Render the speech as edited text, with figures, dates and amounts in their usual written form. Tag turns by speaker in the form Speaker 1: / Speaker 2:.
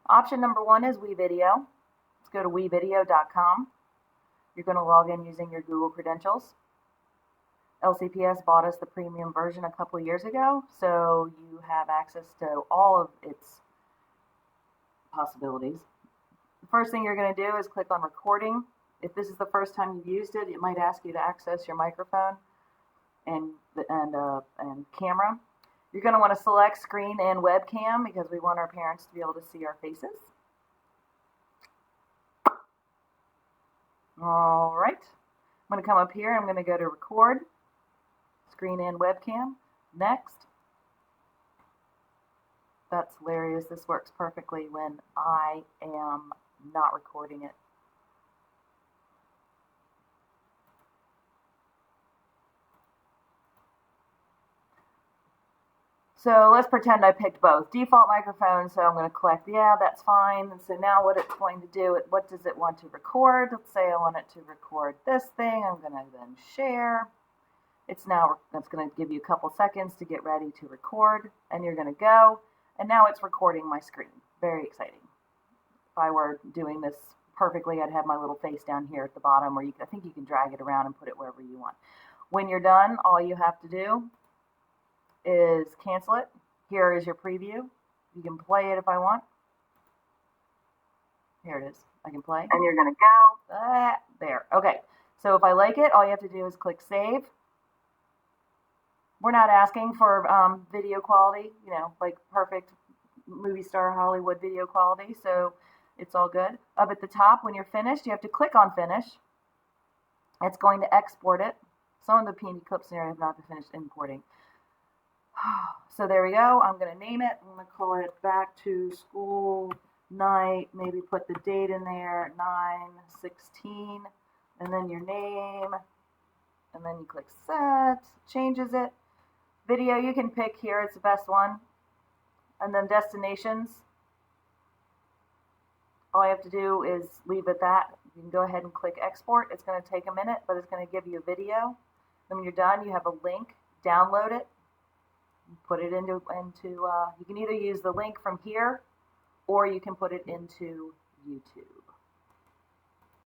Speaker 1: Option number one is WeVideo. Let's go to WeVideo.com. You're going to log in using your Google credentials. LCPS bought us the premium version a couple of years ago, so you have access to all of its possibilities. The first thing you're going to do is click on recording. If this is the first time you've used it, it might ask you to access your microphone and camera. You're going to want to select screen and webcam because we want our parents to be able to see our faces. All right, I'm going to come up here. I'm going to go to record, screen and webcam. Next. That's hilarious. This works perfectly when I am not recording it. So let's pretend I picked both. Default microphone, so I'm going to click, yeah, that's fine. And so now what it's going to do, what does it want to record? Let's say I want it to record this thing. I'm going to then share. That's going to give you a couple seconds to get ready to record, and you're going to go. And now it's recording my screen. Very exciting. If I were doing this perfectly, I'd have my little face down here at the bottom, or I think you can drag it around and put it wherever you want. When you're done, all you have to do is cancel it. Here is your preview. You can play it if I want. Here it is. I can play. And you're going to go there. Okay. So if I like it, all you have to do is click save. We're not asking for video quality, like perfect movie star Hollywood video quality, so it's all good. Up at the top, when you're finished, you have to click on finish. It's going to export it. Some of the PNG clips here have not been finished importing. So there we go. I'm going to name it. I'm going to call it Back to School Night. Maybe put the date in there, 9/16, and then your name. And then you click set, changes it. Video, you can pick here. It's the best one. And then destinations. All you have to do is leave it at that. You can go ahead and click export. It's going to take a minute, but it's going to give you a video. Then when you're done, you have a link. Download it. Put it into you can either use the link from here or you can put it into YouTube.